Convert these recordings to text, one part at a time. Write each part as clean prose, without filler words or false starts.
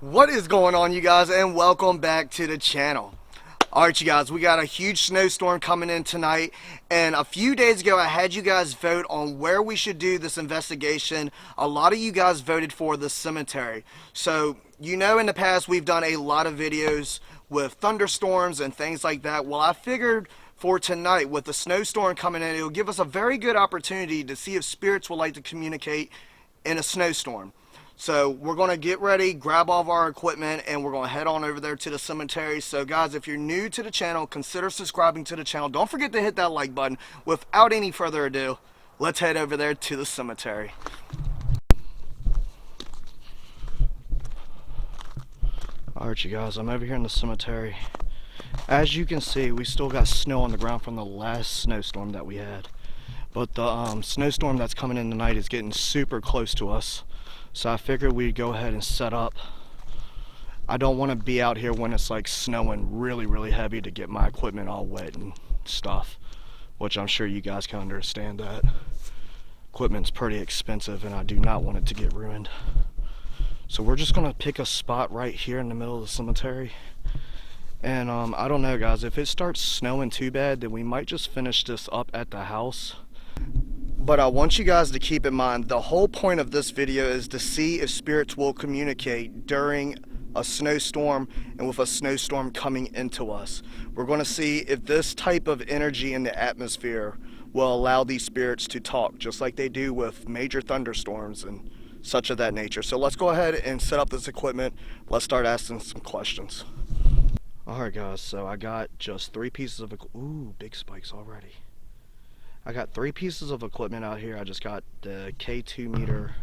What is going on, you guys, and welcome back to the channel. Alright, you guys, we got a huge snowstorm coming in tonight, and a few days ago I had you guys vote on where we should do this investigation. A lot of you guys voted for the cemetery. So, you know, in the past we've done a lot of videos with thunderstorms and things like that. Well, I figured for tonight, with the snowstorm coming in, it'll give us a very good opportunity to see if spirits would like to communicate in a snowstorm. So we're going to get ready, grab all of our equipment, and we're going to head on over there to the cemetery. So guys, if you're new to the channel, consider subscribing to the channel. Don't forget to hit that like button. Without any further ado, let's head over there to the cemetery. Alright, you guys, I'm over here in the cemetery. As you can see, we still got snow on the ground from the last snowstorm that we had. But the snowstorm that's coming in tonight is getting super close to us. So I figured we'd go ahead and set up. I don't want to be out here when it's like snowing really heavy to get my equipment all wet and stuff, which I'm sure you guys can understand that. Equipment's pretty expensive and I do not want it to get ruined. So we're just going to pick a spot right here in the middle of the cemetery. And I don't know, guys, if it starts snowing too bad, then we might just finish this up at the house. But I want you guys to keep in mind, the whole point of this video is to see if spirits will communicate during a snowstorm and with a snowstorm coming into us. We're going to see if this type of energy in the atmosphere will allow these spirits to talk, just like they do with major thunderstorms and such of that nature. So let's go ahead and set up this equipment. Let's start asking some questions. Alright guys, so I got just 3 pieces of ooh, big spikes already. I got 3 pieces of equipment out here. I just got the K2 meter,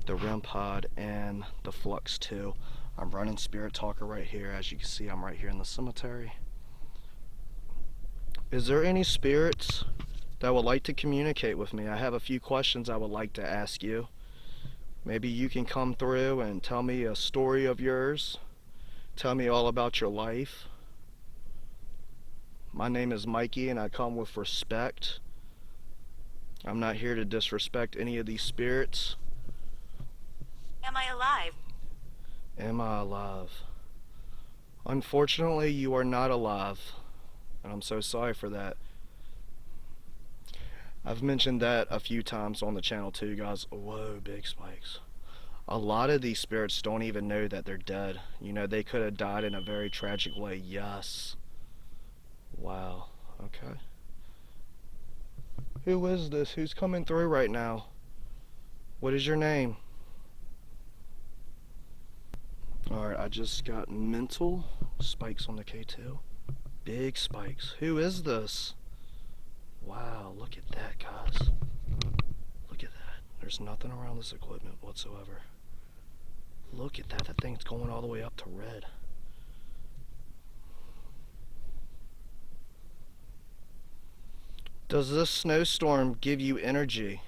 the REM pod, and the Flux 2. I'm running Spirit Talker right here. As you can see, I'm right here in the cemetery. Is there any spirits that would like to communicate with me? I have a few questions I would like to ask you. Maybe you can come through and tell me a story of yours. Tell me all about your life. My name is Mikey and I come with respect. I'm not here to disrespect any of these spirits. Am I alive? Am I alive? Unfortunately, you are not alive. And I'm so sorry for that. I've mentioned that a few times on the channel too, guys. Whoa, big spikes. A lot of these spirits don't even know that they're dead. You know, they could have died in a very tragic way. Yes. Wow. Okay. Who is this? Who's coming through right now? What is your name? Alright, I just got mental spikes on the K2. Big spikes. Who is this? Wow, look at that, guys. Look at that. There's nothing around this equipment whatsoever. Look at that. That thing's going all the way up to red. Does this snowstorm give you energy?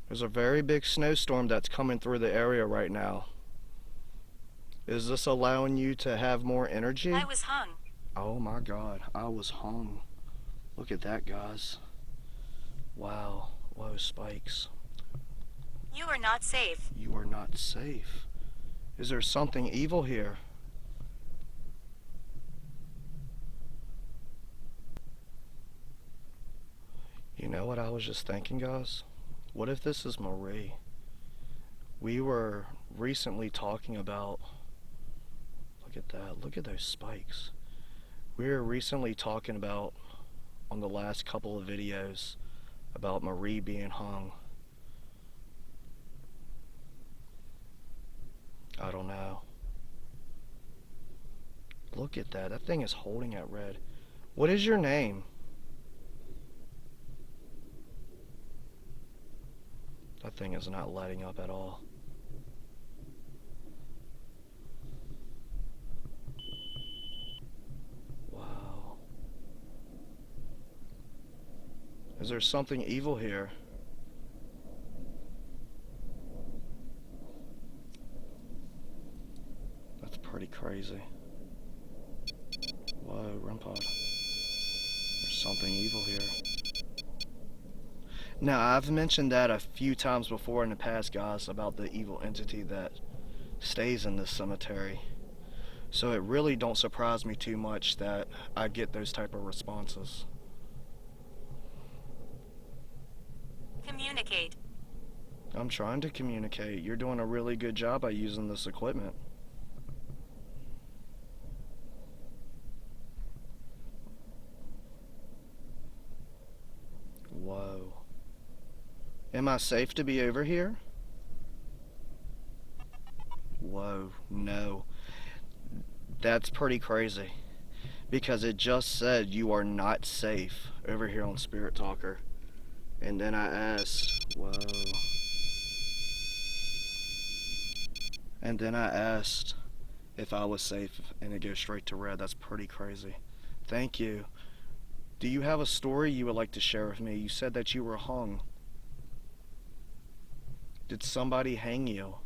There's a very big snowstorm that's coming through the area right now. Is this allowing you to have more energy? I was hung. Oh my God, I was hung. Look at that, guys. Wow, whoa, spikes. You are not safe. You are not safe. Is there something evil here? You know what I was just thinking, guys? What if this is Marie? We were recently talking about... Look at that. Look at those spikes. We were recently talking about, on the last couple of videos, about Marie being hung. I don't know. Look at that. That thing is holding at red. What is your name? That thing is not lighting up at all. Wow. Is there something evil here? That's pretty crazy. Whoa, REM pod. There's something evil here. Now, I've mentioned that a few times before in the past, guys, about the evil entity that stays in this cemetery. So it really don't surprise me too much that I get those type of responses. Communicate. I'm trying to communicate. You're doing a really good job by using this equipment. Whoa. Am I safe to be over here? Whoa, no. That's pretty crazy. Because it just said you are not safe over here on Spirit Talker. And then I asked, whoa. And then I asked if I was safe, and it goes straight to red. That's pretty crazy. Thank you. Do you have a story you would like to share with me? You said that you were hung. Did somebody hang you?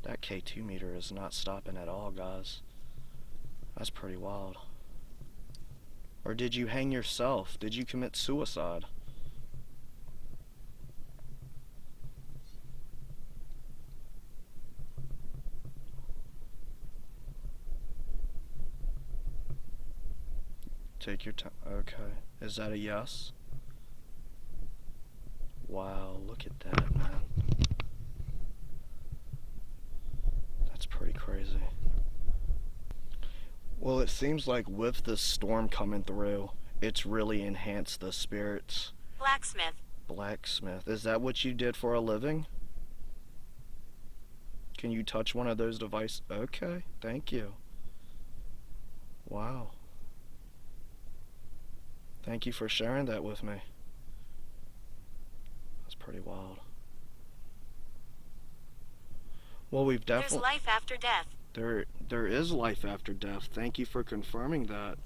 That K2 meter is not stopping at all, guys. That's pretty wild. Or did you hang yourself? Did you commit suicide? Take your time. Okay. Is that a yes? Wow, look at that, man. That's pretty crazy. Well, it seems like with this storm coming through, it's really enhanced the spirits. Blacksmith. Blacksmith. Is that what you did for a living? Can you touch one of those devices? Okay, thank you. Wow. Thank you for sharing that with me. That's pretty wild. Well, we've There's definitely... life after death. There is life after death. Thank you for confirming that.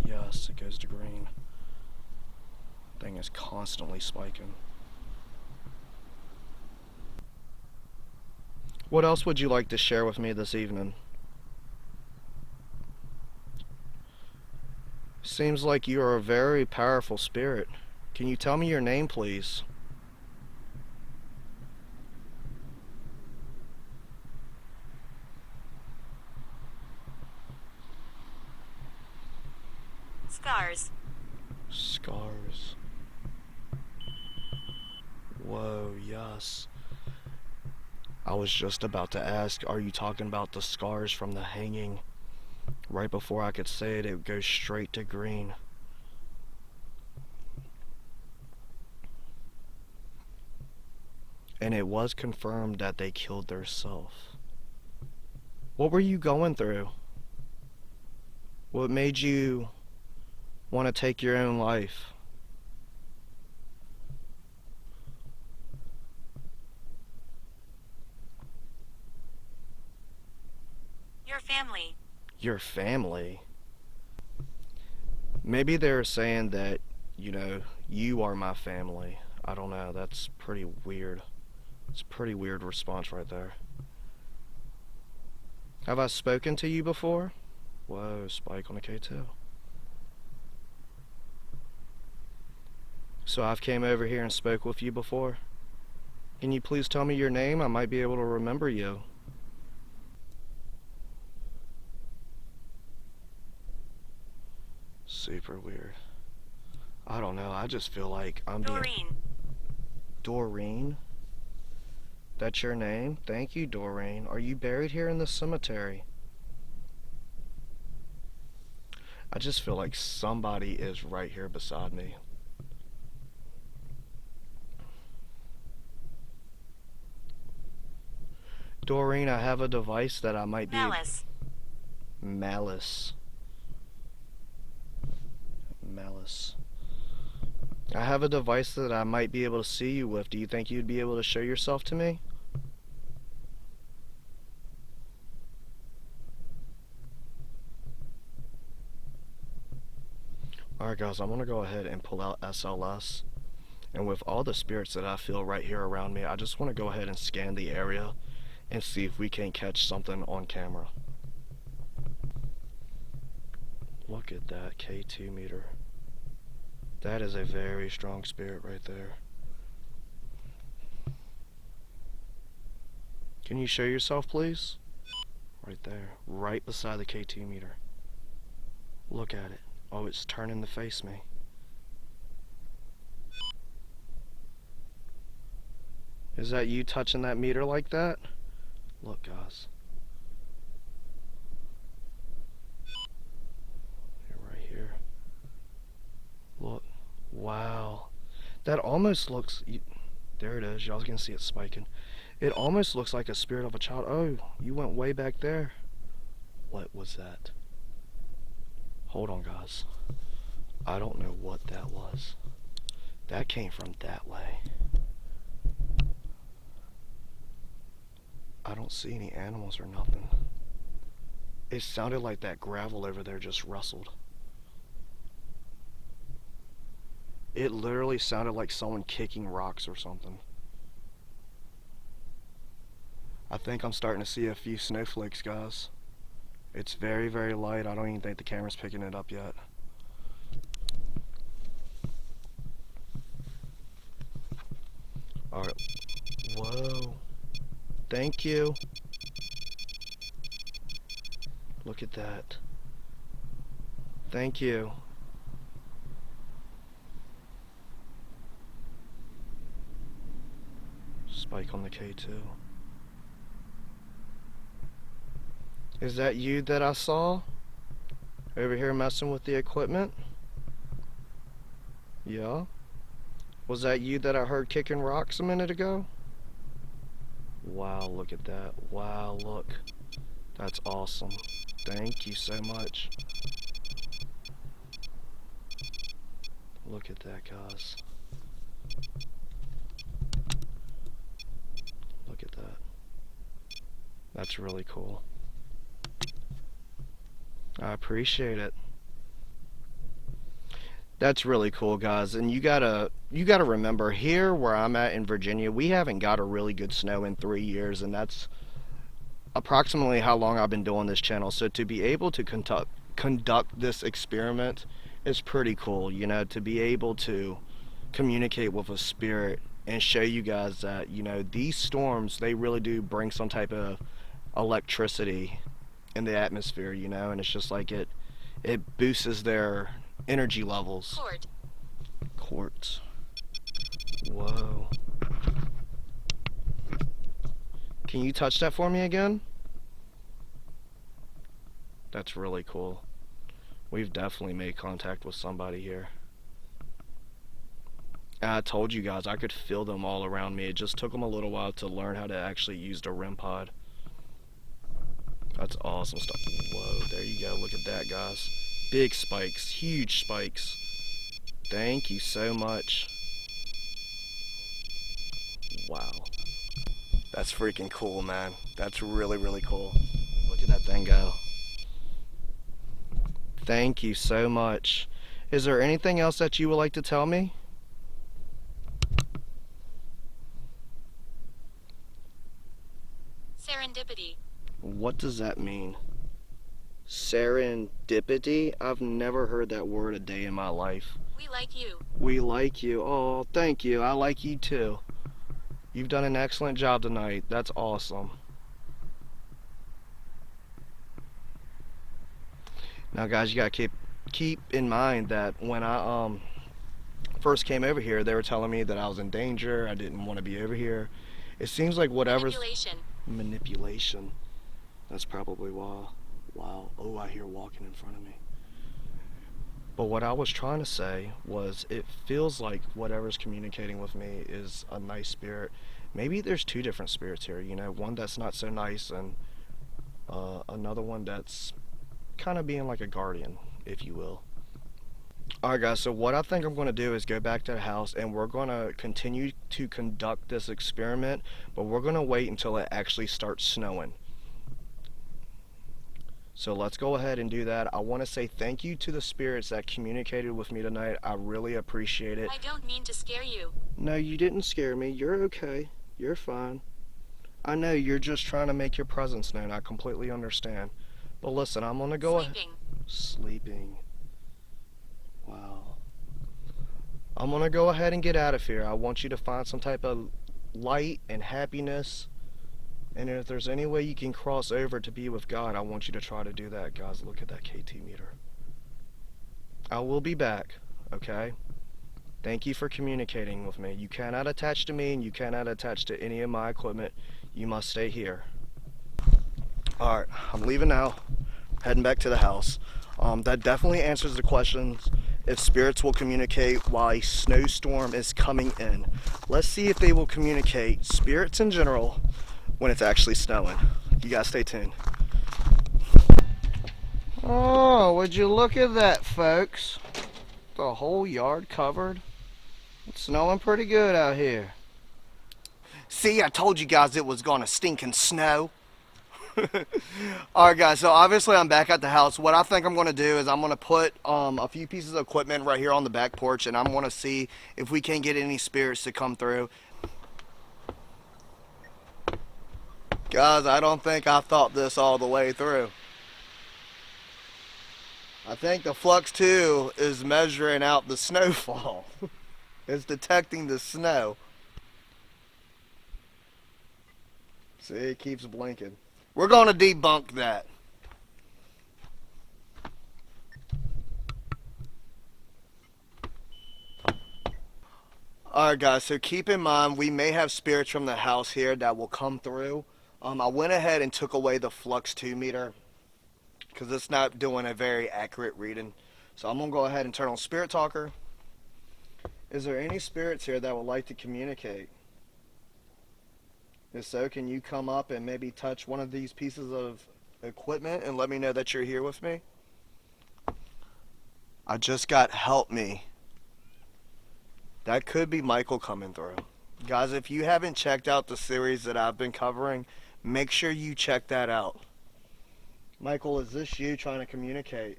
Yes, it goes to green. Thing is constantly spiking. What else would you like to share with me this evening? Seems like you are a very powerful spirit. Can you tell me your name, please? Scars. Scars. Whoa, yes. I was just about to ask, are you talking about the scars from the hanging? Right before I could say it, it goes straight to green. And it was confirmed that they killed theirself. What were you going through? What made you want to take your own life? Your family. Your family? Maybe they're saying that, you are my family. I don't know, that's pretty weird. It's a pretty weird response right there. Have I spoken to you before? Whoa, spike on a K2. So I've came over here and spoke with you before? Can you please tell me your name? I might be able to remember you. Super weird. I don't know, I just feel like I'm being... Doreen. Doreen? That's your name? Thank you, Doreen. Are you buried here in the cemetery? I just feel like somebody is right here beside me. Doreen, I have a device that I might be... Malice. Malice. Malice. I have a device that I might be able to see you with. Do you think you'd be able to show yourself to me? Alright guys, I'm going to go ahead and pull out SLS. And with all the spirits that I feel right here around me, I just want to go ahead and scan the area and see if we can catch something on camera. Look at that K2 meter. That is a very strong spirit right there. Can you show yourself, please? Right there, right beside the KT meter. Look at it. Oh, it's turning to face me. Is that you touching that meter like that? Look, guys. You're right here. Look. Wow. That almost looks... There it is. Y'all can see it spiking. It almost looks like a spirit of a child. Oh, you went way back there. What was that? Hold on, guys. I don't know what that was. That came from that way. I don't see any animals or nothing. It sounded like that gravel over there just rustled. It literally sounded like someone kicking rocks or something. I think I'm starting to see a few snowflakes, guys. It's very, very light. I don't even think the camera's picking it up yet. Alright. Whoa. Thank you. Look at that. Thank you. Spike on the K2. Is that you that I saw? Over here messing with the equipment? Yeah? Was that you that I heard kicking rocks a minute ago? Wow, look at that. Wow, look. That's awesome. Thank you so much. Look at that, guys. Look at that. That's really cool. I appreciate it. That's really cool, guys. And you gotta remember, here where I'm at in Virginia, we haven't got a really good snow in 3 years, and that's approximately how long I've been doing this channel. So to be able to conduct this experiment is pretty cool, you know, to be able to communicate with a spirit and show you guys that, you know, these storms, they really do bring some type of electricity in the atmosphere, you know, and it's just like it boosts their energy levels. Quartz. Whoa. Can you touch that for me again? That's really cool. We've definitely made contact with somebody here. And I told you guys I could feel them all around me. It just took them a little while to learn how to actually use the REM pod. That's awesome stuff. Whoa, there you go. Look at that, guys. Big spikes, huge spikes. Thank you so much. Wow. That's freaking cool, man. That's really, really cool. Look at that thing go. Thank you so much. Is there anything else that you would like to tell me? Serendipity. What does that mean? Serendipity? I've never heard that word a day in my life. We like you. We like you. Oh, thank you. I like you too. You've done an excellent job tonight. That's awesome. Now, guys, you gotta keep in mind that when I first came over here, they were telling me that I was in danger. I didn't want to be over here. It seems like whatever's manipulation. That's probably why. Wow. Oh, I hear walking in front of me. But what I was trying to say was, it feels like whatever's communicating with me is a nice spirit. Maybe there's two different spirits here, you know, one that's not so nice and another one that's kind of being like a guardian, if you will. Alright guys, so what I think I'm going to do is go back to the house and we're going to continue to conduct this experiment, but we're going to wait until it actually starts snowing. So let's go ahead and do that. I want to say thank you to the spirits that communicated with me tonight. I really appreciate it. I don't mean to scare you. No, you didn't scare me. You're okay. You're fine. I know you're just trying to make your presence known. I completely understand. But listen, I'm going to go ahead. Sleeping. Wow. I'm going to go ahead and get out of here. I want you to find some type of light and happiness And if there's any way you can cross over to be with God, I want you to try to do that, guys. Look at that KT meter. I will be back, okay? Thank you for communicating with me. You cannot attach to me and you cannot attach to any of my equipment. You must stay here. Alright, I'm leaving now. Heading back to the house. That definitely answers the questions if spirits will communicate while a snowstorm is coming in. Let's see if they will communicate, spirits in general, when it's actually snowing. You guys stay tuned. Oh, would you look at that, folks? The whole yard covered. It's snowing pretty good out here. See, I told you guys it was gonna stinking snow. Alright guys, so obviously I'm back at the house. What I think I'm going to do is I'm going to put a few pieces of equipment right here on the back porch, and I'm going to see if we can get any spirits to come through. Guys, I don't think I thought this all the way through. I think the Flux 2 is measuring out the snowfall. It's detecting the snow. See, it keeps blinking. We're going to debunk that. Alright guys, so keep in mind we may have spirits from the house here that will come through. I went ahead and took away the Flux 2 meter because it's not doing a very accurate reading. So I'm going to go ahead and turn on Spirit Talker. Is there any spirits here that would like to communicate? If so, can you come up and maybe touch one of these pieces of equipment and let me know that you're here with me? I just got help me. That could be Michael coming through. Guys, if you haven't checked out the series that I've been covering, make sure you check that out. Michael, is this you trying to communicate?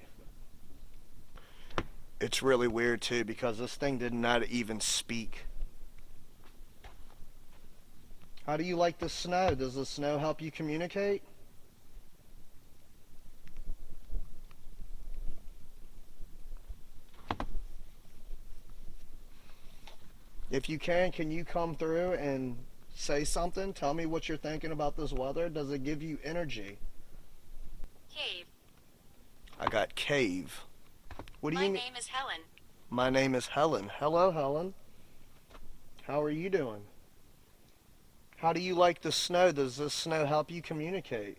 It's really weird too because this thing did not even speak. How do you like the snow? Does the snow help you communicate? If you can you come through and say something? Tell me what you're thinking about this weather. Does it give you energy? Cave. I got cave. What do you mean? My name is Helen. My name is Helen. Hello, Helen. How are you doing? How do you like the snow? Does the snow help you communicate?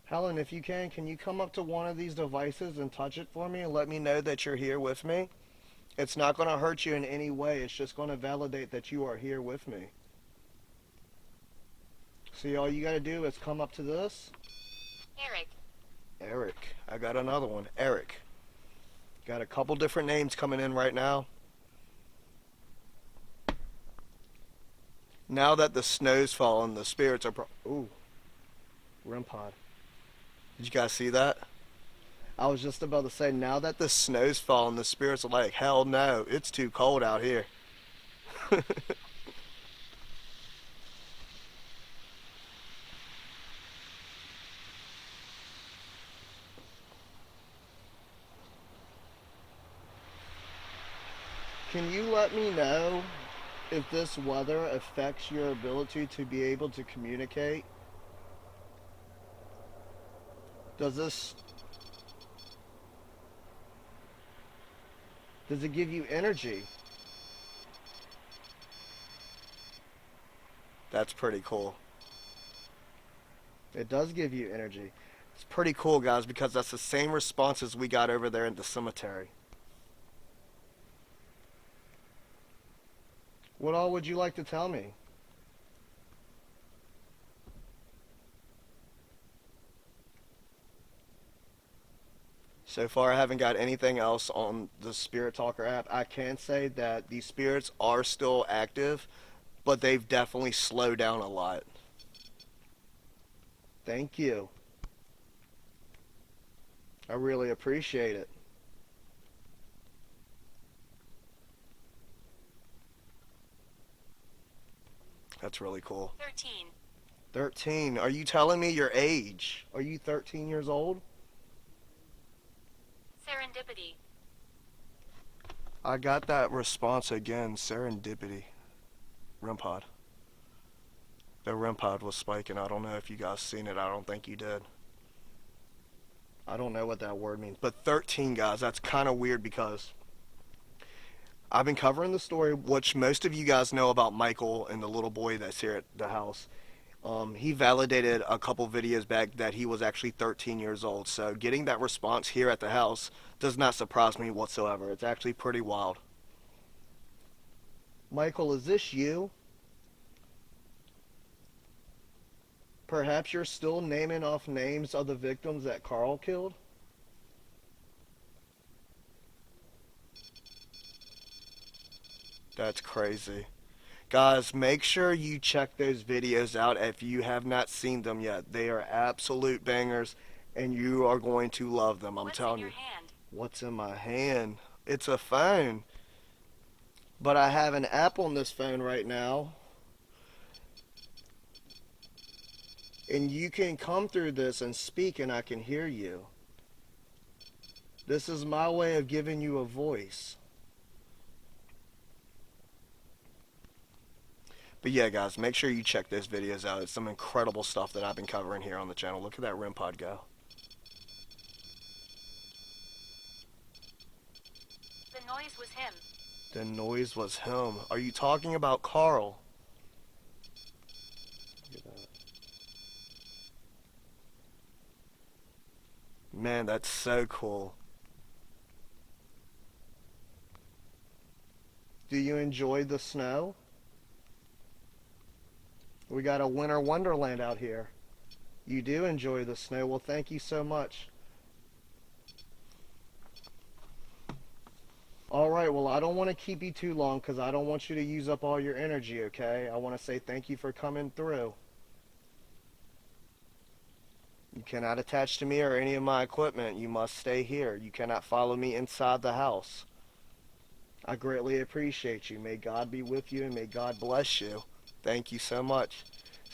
Helen, if you can you come up to one of these devices and touch it for me and let me know that you're here with me? It's not going to hurt you in any way. It's just going to validate that you are here with me. See, all you got to do is come up to this. Eric. Eric. I got another one. Eric. Got a couple different names coming in right now. Now that the snow's fallen, the spirits are ooh. REM pod. Did you guys see that? I was just about to say, now that the snow's fallen, the spirits are like, hell no, it's too cold out here. Can you let me know if this weather affects your ability to be able to communicate? Does it give you energy? That's pretty cool. It does give you energy. It's pretty cool, guys, because that's the same responses we got over there in the cemetery. What all would you like to tell me? So far, I haven't got anything else on the Spirit Talker app. I can say that these spirits are still active, but they've definitely slowed down a lot. Thank you. I really appreciate it. That's really cool. 13. 13. Are you telling me your age? Are you 13 years old? Serendipity. I got that response again. Serendipity. REM pod. The REM pod was spiking. I don't know if you guys seen it. I don't think you did. I don't know what that word means. But 13, guys, that's kind of weird because I've been covering the story, which most of you guys know about Michael and the little boy that's here at the house. He validated a couple videos back that he was actually 13 years old. So getting that response here at the house does not surprise me whatsoever. It's actually pretty wild. Michael, is this you? Perhaps you're still naming off names of the victims that Carl killed? That's crazy. Guys, make sure you check those videos out if you have not seen them yet. They are absolute bangers, and you are going to love them. I'm telling you. What's in your hand? What's in my hand? It's a phone. But I have an app on this phone right now. And you can come through this and speak, and I can hear you. This is my way of giving you a voice. But yeah, guys, make sure you check those videos out. It's some incredible stuff that I've been covering here on the channel. Look at that REM pod go. The noise was him. The noise was him. Are you talking about Carl? Look at that. Man, that's so cool. Do you enjoy the snow? We got a winter wonderland out here. You do enjoy the snow. Well, thank you so much. Alright, well, I don't want to keep you too long because I don't want you to use up all your energy, okay? I want to say thank you for coming through. You cannot attach to me or any of my equipment. You must stay here. You cannot follow me inside the house. I greatly appreciate you. May God be with you and may God bless you. Thank you so much.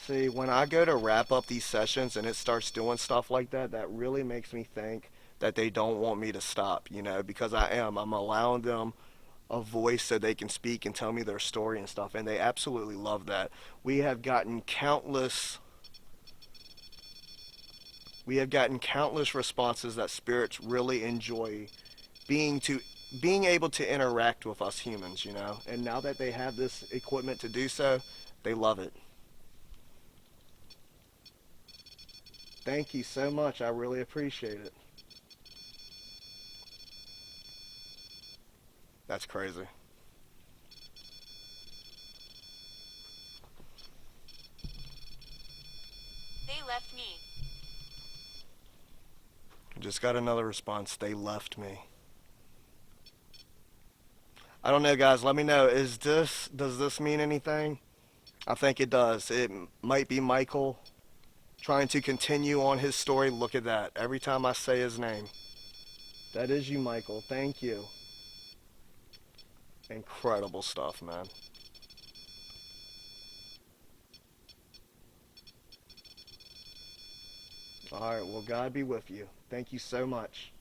See, when I go to wrap up these sessions and it starts doing stuff like that, that really makes me think that they don't want me to stop, you know, because I am. I'm allowing them a voice so they can speak and tell me their story and stuff, and they absolutely love that. We have gotten countless responses that spirits really enjoy being able to interact with us humans, you know. And now that they have this equipment to do so, they love it. Thank you so much. I really appreciate it. That's crazy. They left me. Just got another response. They left me. I don't know, guys. Let me know. Does this mean anything? I think it does. It might be Michael trying to continue on his story. Look at that. Every time I say his name. That is you, Michael. Thank you. Incredible stuff, man. Alright, well, God be with you. Thank you so much.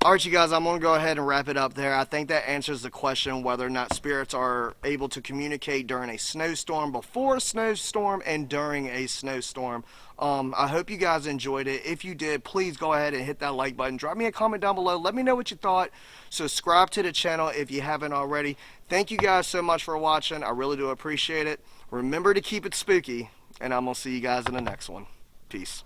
Alright, you guys, I'm going to go ahead and wrap it up there. I think that answers the question whether or not spirits are able to communicate during a snowstorm, before a snowstorm, and during a snowstorm. I hope you guys enjoyed it. If you did, please go ahead and hit that like button. Drop me a comment down below. Let me know what you thought. Subscribe to the channel if you haven't already. Thank you guys so much for watching. I really do appreciate it. Remember to keep it spooky, and I'm going to see you guys in the next one. Peace.